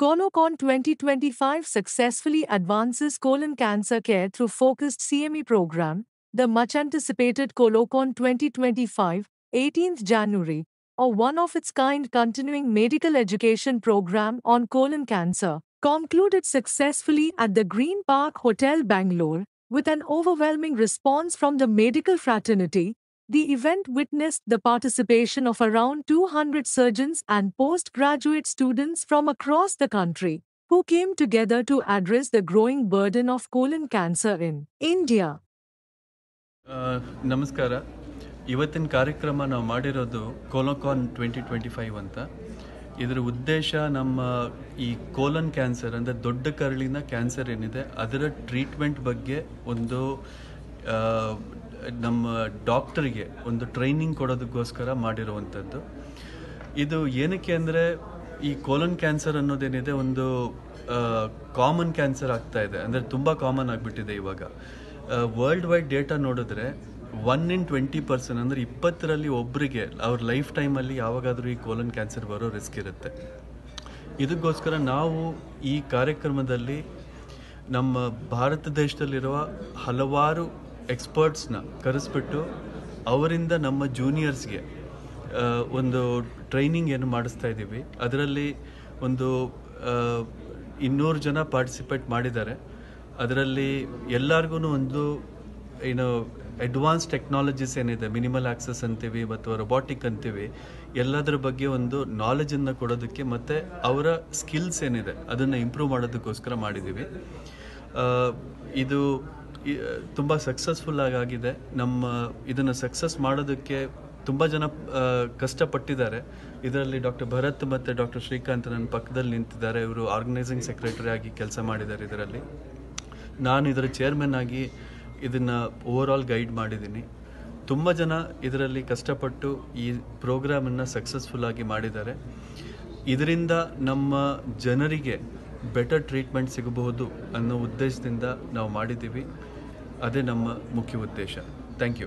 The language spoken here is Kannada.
Colocon 2025 successfully advances colon cancer care through focused CME program. The much anticipated Colocon 2025, 18th January, or one of its kind continuing medical education program on colon cancer, concluded successfully at the Green Park Hotel, Bangalore, with an overwhelming response from the medical fraternity. The event witnessed the participation of around 200 surgeons and postgraduate students from across the country, who came together to address the growing burden of colon cancer in India. ನಮಸ್ಕಾರ. ಇವತ್ತಿನ ಕಾರ್ಯಕ್ರಮ ನಾವು ಮಾಡಿರೋದು ಕೋಲೋಕಾನ್ 2025 ಅಂತ. ಇದರ ಉದ್ದೇಶ ನಮ್ಮ ಈ ಕೋಲನ್ ಕ್ಯಾನ್ಸರ್ ಅಂದರೆ ದೊಡ್ಡ ಕರಳಿನ ಕ್ಯಾನ್ಸರ್ ಏನಿದೆ ಅದರ ಟ್ರೀಟ್ಮೆಂಟ್ ಬಗ್ಗೆ ಒಂದು ನಮ್ಮ ಡಾಕ್ಟರಿಗೆ ಒಂದು ಟ್ರೈನಿಂಗ್ ಕೊಡೋದಕ್ಕೋಸ್ಕರ ಮಾಡಿರುವಂಥದ್ದು. ಇದು ಏನಕ್ಕೆ ಅಂದರೆ ಈ ಕೋಲನ್ ಕ್ಯಾನ್ಸರ್ ಅನ್ನೋದೇನಿದೆ ಒಂದು ಕಾಮನ್ ಕ್ಯಾನ್ಸರ್ ಆಗ್ತಾ ಇದೆ, ಅಂದರೆ ತುಂಬ ಕಾಮನ್ ಆಗಿಬಿಟ್ಟಿದೆ ಇವಾಗ. ವರ್ಲ್ಡ್ ವೈಡ್ ಡೇಟಾ ನೋಡಿದ್ರೆ 1 in 20%, ಅಂದರೆ 20ರಲ್ಲಿ ಒಬ್ಬರಿಗೆ ಅವ್ರ ಲೈಫ್ ಟೈಮಲ್ಲಿ ಯಾವಾಗಾದರೂ ಈ ಕೋಲನ್ ಕ್ಯಾನ್ಸರ್ ಬರೋ ರಿಸ್ಕ್ ಇರುತ್ತೆ. ಇದಕ್ಕೋಸ್ಕರ ನಾವು ಈ ಕಾರ್ಯಕ್ರಮದಲ್ಲಿ ನಮ್ಮ ಭಾರತ ದೇಶದಲ್ಲಿರುವ ಹಲವಾರು ಎಕ್ಸ್ಪರ್ಟ್ಸ್ನ ಕರೆಸ್ಬಿಟ್ಟು ಅವರಿಂದ ನಮ್ಮ ಜೂನಿಯರ್ಸ್ಗೆ ಒಂದು ಟ್ರೈನಿಂಗ್ ಏನು ಮಾಡಿಸ್ತಾ ಇದ್ದೀವಿ. ಅದರಲ್ಲಿ ಒಂದು 200 ಜನ ಪಾರ್ಟಿಸಿಪೇಟ್ ಮಾಡಿದ್ದಾರೆ. ಅದರಲ್ಲಿ ಎಲ್ಲರಿಗೂ ಒಂದು ಅಡ್ವಾನ್ಸ್ ಟೆಕ್ನಾಲಜೀಸ್ ಏನಿದೆ, ಮಿನಿಮಲ್ ಆಕ್ಸೆಸ್ ಅಂತೀವಿ ಮತ್ತು ರೊಬಾಟಿಕ್ ಅಂತೀವಿ, ಎಲ್ಲದರ ಬಗ್ಗೆ ಒಂದು ನಾಲೆಜನ್ನು ಕೊಡೋದಕ್ಕೆ ಮತ್ತು ಅವರ ಸ್ಕಿಲ್ಸ್ ಏನಿದೆ ಅದನ್ನು ಇಂಪ್ರೂವ್ ಮಾಡೋದಕ್ಕೋಸ್ಕರ ಮಾಡಿದ್ದೀವಿ. ಇದು ತುಂಬ ಸಕ್ಸಸ್ಫುಲ್ ಆಗಿದೆ. ಇದನ್ನು ಸಕ್ಸಸ್ ಮಾಡೋದಕ್ಕೆ ತುಂಬ ಜನ ಕಷ್ಟಪಟ್ಟಿದ್ದಾರೆ. ಇದರಲ್ಲಿ ಡಾಕ್ಟರ್ ಭರತ್ ಮತ್ತು ಡಾಕ್ಟರ್ ಶ್ರೀಕಾಂತ್ ನನ್ನ ಪಕ್ಕದಲ್ಲಿ ನಿಂತಿದ್ದಾರೆ. ಇವರು ಆರ್ಗನೈಸಿಂಗ್ ಸೆಕ್ರೆಟರಿ ಆಗಿ ಕೆಲಸ ಮಾಡಿದ್ದಾರೆ. ಇದರಲ್ಲಿ ನಾನು ಇದರ ಚೇರ್ಮನ್ ಆಗಿ ಇದನ್ನು ಓವರಾಲ್ ಗೈಡ್ ಮಾಡಿದ್ದೀನಿ. ತುಂಬ ಜನ ಇದರಲ್ಲಿ ಕಷ್ಟಪಟ್ಟು ಈ ಪ್ರೋಗ್ರಾಮನ್ನು ಸಕ್ಸಸ್ಫುಲ್ ಆಗಿ ಮಾಡಿದ್ದಾರೆ. ಇದರಿಂದ ನಮ್ಮ ಜನರಿಗೆ ಬೆಟರ್ ಟ್ರೀಟ್ಮೆಂಟ್ ಸಿಗಬಹುದು ಅನ್ನೋ ಉದ್ದೇಶದಿಂದ ನಾವು ಮಾಡಿದ್ದೀವಿ. ಅದೇ ನಮ್ಮ ಮುಖ್ಯ ಉದ್ದೇಶ. Thank you.